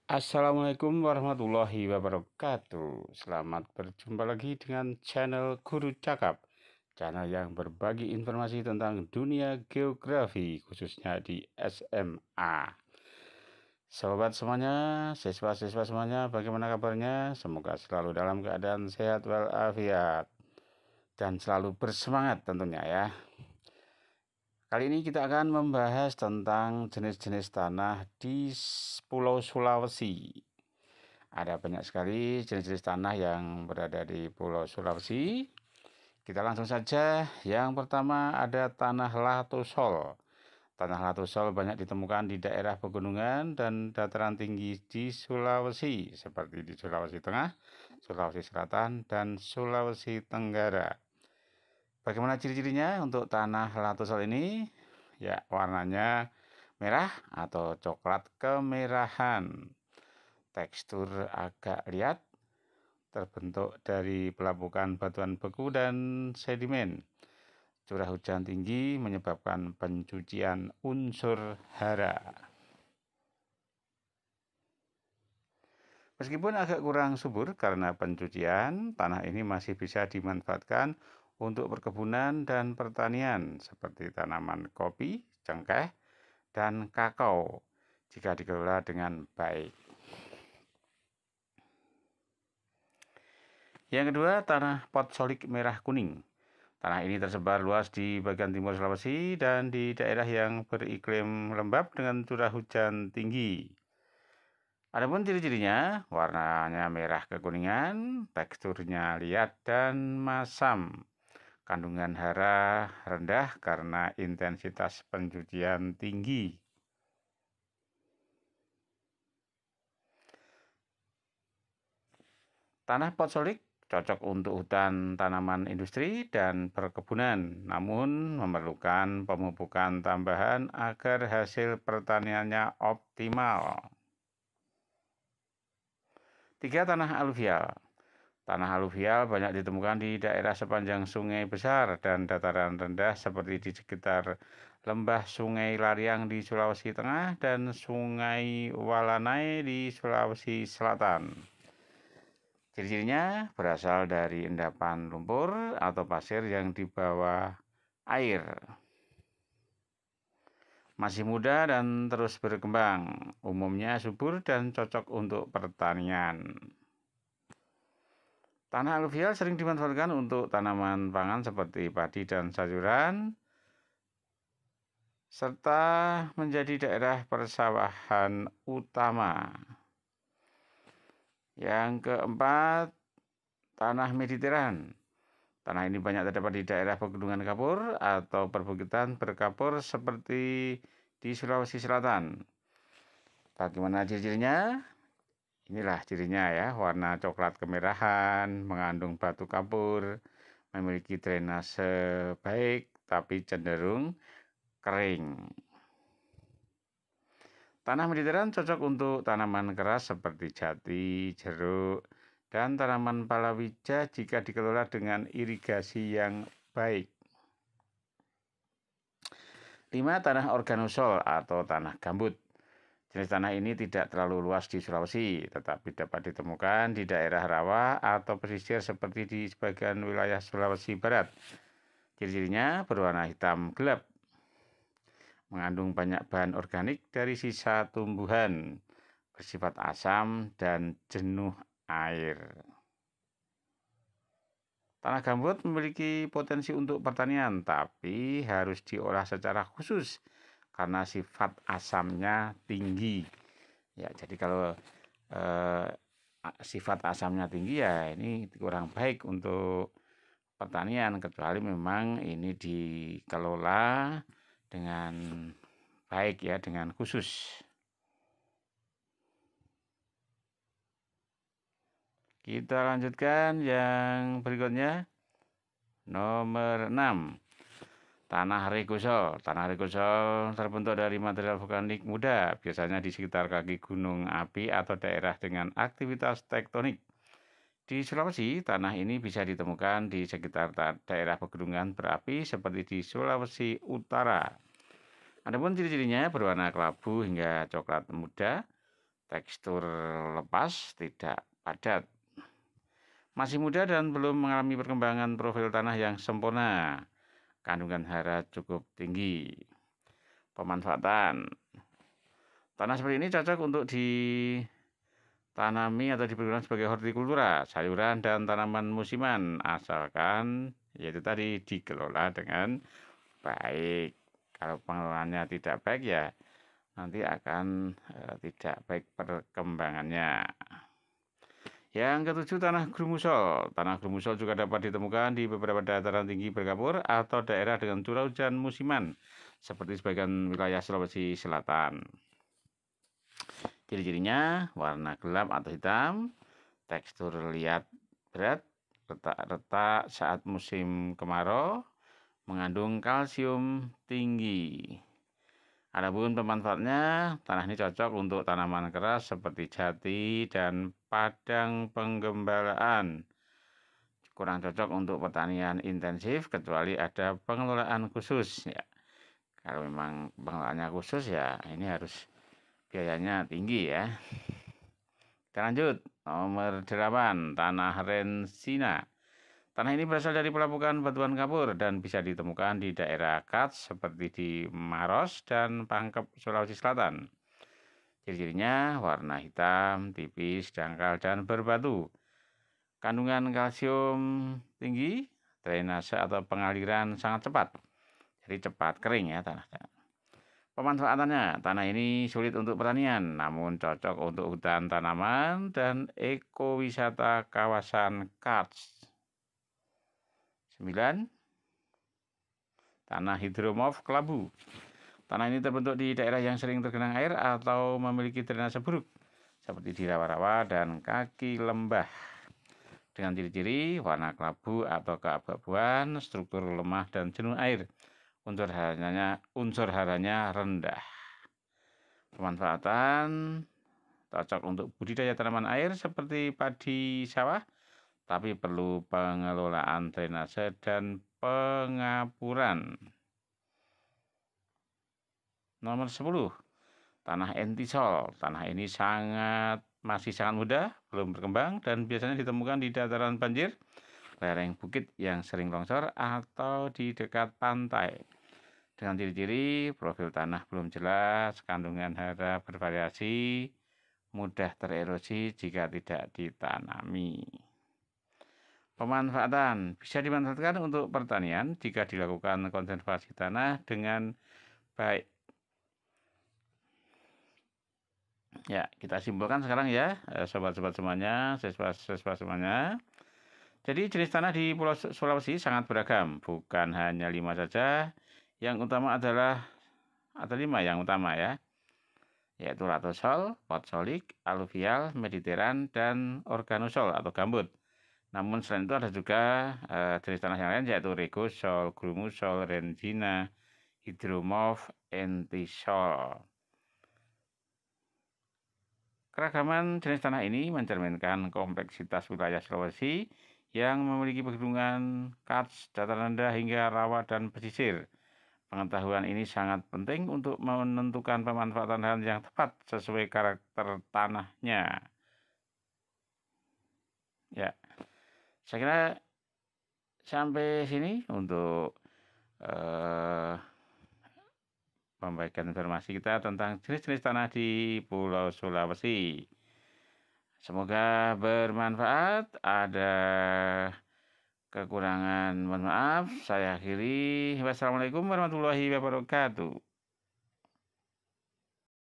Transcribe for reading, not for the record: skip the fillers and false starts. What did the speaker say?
Assalamualaikum warahmatullahi wabarakatuh. Selamat berjumpa lagi dengan channel Guru Cakap, channel yang berbagi informasi tentang dunia geografi, khususnya di SMA. Sobat semuanya, siswa-siswa semuanya, bagaimana kabarnya? Semoga selalu dalam keadaan sehat walafiat dan selalu bersemangat tentunya ya. Kali ini kita akan membahas tentang jenis-jenis tanah di Pulau Sulawesi. Ada banyak sekali jenis-jenis tanah yang berada di Pulau Sulawesi. Kita langsung saja. Yang pertama ada tanah Latosol. Tanah Latosol banyak ditemukan di daerah pegunungan dan dataran tinggi di Sulawesi, seperti di Sulawesi Tengah, Sulawesi Selatan, dan Sulawesi Tenggara. Bagaimana ciri-cirinya untuk tanah Latosol ini? Ya, warnanya merah atau coklat kemerahan. Tekstur agak liat, terbentuk dari pelapukan batuan beku dan sedimen. Curah hujan tinggi menyebabkan pencucian unsur hara. Meskipun agak kurang subur karena pencucian, tanah ini masih bisa dimanfaatkan untuk perkebunan dan pertanian seperti tanaman kopi, cengkeh, dan kakao jika dikelola dengan baik. Yang kedua, tanah potsolik merah kuning. Tanah ini tersebar luas di bagian timur Sulawesi dan di daerah yang beriklim lembab dengan curah hujan tinggi. Adapun ciri-cirinya, warnanya merah kekuningan, teksturnya liat dan masam. Kandungan hara rendah karena intensitas pencucian tinggi. Tanah potsolik cocok untuk hutan tanaman industri dan perkebunan, namun memerlukan pemupukan tambahan agar hasil pertaniannya optimal. 3. Tanah aluvial. Tanah aluvial banyak ditemukan di daerah sepanjang sungai besar dan dataran rendah seperti di sekitar lembah Sungai Lariang di Sulawesi Tengah dan Sungai Walanai di Sulawesi Selatan. Ciri-cirinya berasal dari endapan lumpur atau pasir yang di bawah air. Masih muda dan terus berkembang, umumnya subur dan cocok untuk pertanian. Tanah aluvial sering dimanfaatkan untuk tanaman pangan seperti padi dan sayuran, serta menjadi daerah persawahan utama. Yang keempat, tanah Mediteran. Tanah ini banyak terdapat di daerah pegunungan kapur atau perbukitan berkapur seperti di Sulawesi Selatan. Bagaimana ciri-cirinya? Inilah cirinya ya, warna coklat kemerahan, mengandung batu kapur, memiliki drainase baik tapi cenderung kering. Tanah Mediteran cocok untuk tanaman keras seperti jati, jeruk, dan tanaman palawija jika dikelola dengan irigasi yang baik. 5. Tanah organosol atau tanah gambut. Jenis tanah ini tidak terlalu luas di Sulawesi, tetapi dapat ditemukan di daerah rawa atau pesisir seperti di sebagian wilayah Sulawesi Barat. Ciri-cirinya berwarna hitam gelap, mengandung banyak bahan organik dari sisa tumbuhan, bersifat asam dan jenuh air. Tanah gambut memiliki potensi untuk pertanian, tapi harus diolah secara khusus karena sifat asamnya tinggi. Ya, jadi kalau sifat asamnya tinggi ya ini kurang baik untuk pertanian, kecuali memang ini dikelola dengan baik ya, dengan khusus. Kita lanjutkan yang berikutnya. Nomor 6. Tanah Regosol. Tanah Regosol terbentuk dari material vulkanik muda, biasanya di sekitar kaki gunung api atau daerah dengan aktivitas tektonik. Di Sulawesi, tanah ini bisa ditemukan di sekitar daerah pegunungan berapi seperti di Sulawesi Utara. Adapun ciri-cirinya berwarna kelabu hingga coklat muda, tekstur lepas, tidak padat. Masih muda dan belum mengalami perkembangan profil tanah yang sempurna. Kandungan hara cukup tinggi. Pemanfaatan. Tanah seperti ini cocok untuk ditanami atau dipergunakan sebagai hortikultura, sayuran dan tanaman musiman, asalkan yaitu tadi dikelola dengan baik. Kalau pengelolaannya tidak baik ya nanti akan tidak baik perkembangannya. Yang ketujuh, tanah grumusol. Tanah grumusol juga dapat ditemukan di beberapa dataran tinggi berkapur atau daerah dengan curah hujan musiman, seperti sebagian wilayah Sulawesi Selatan. Ciri-cirinya warna gelap atau hitam, tekstur liat berat, retak-retak saat musim kemarau, mengandung kalsium tinggi. Adapun pemanfaatnya, tanah ini cocok untuk tanaman keras seperti jati dan padang penggembalaan. Kurang cocok untuk pertanian intensif kecuali ada pengelolaan khusus. Ya, kalau memang pengelolaannya khusus ya ini harus biayanya tinggi ya. Kita lanjut, nomor 8, tanah rensina. Tanah ini berasal dari pelabuhan batuan kapur dan bisa ditemukan di daerah Kars seperti di Maros dan Pangkep, Sulawesi Selatan. Ciri-cirinya warna hitam, tipis, dangkal, dan berbatu. Kandungan kalsium tinggi, drainase atau pengaliran sangat cepat. Jadi cepat kering ya tanahnya. Pemanfaatannya, tanah ini sulit untuk pertanian, namun cocok untuk hutan tanaman dan ekowisata kawasan Kars. 9. Tanah hidromorf kelabu. Tanah ini terbentuk di daerah yang sering tergenang air atau memiliki drainase buruk, seperti di rawa-rawa dan kaki lembah. Dengan ciri-ciri warna kelabu atau keabu-abuan, struktur lemah dan jenuh air. Unsur haranya rendah. Pemanfaatan cocok untuk budidaya tanaman air seperti padi sawah, tapi perlu pengelolaan drainase dan pengapuran. Nomor 10, tanah entisol. Tanah ini masih sangat muda, belum berkembang, dan biasanya ditemukan di dataran banjir, lereng bukit yang sering longsor, atau di dekat pantai. Dengan ciri-ciri profil tanah belum jelas, kandungan hara bervariasi, mudah tererosi jika tidak ditanami. Pemanfaatan bisa dimanfaatkan untuk pertanian jika dilakukan konservasi tanah dengan baik. Ya, kita simpulkan sekarang ya, sobat-sobat semuanya, siswa-siswa semuanya. Jadi jenis tanah di Pulau Sulawesi sangat beragam, bukan hanya 5 saja. Yang utama adalah, ada 5 yang utama ya, yaitu latosol, potsolik, aluvial, mediteran, dan organosol atau gambut. Namun selain itu ada juga jenis tanah yang lain yaitu regosol, grumusol, rensina, hidromorf, entisol. Keragaman jenis tanah ini mencerminkan kompleksitas wilayah Sulawesi yang memiliki pegunungan, karst, dataran rendah hingga rawa dan pesisir. Pengetahuan ini sangat penting untuk menentukan pemanfaatan lahan yang tepat sesuai karakter tanahnya. Ya, saya kira sampai sini untuk memberikan informasi kita tentang jenis-jenis tanah di Pulau Sulawesi. Semoga bermanfaat. Ada kekurangan, mohon maaf. Saya akhiri. Wassalamualaikum warahmatullahi wabarakatuh.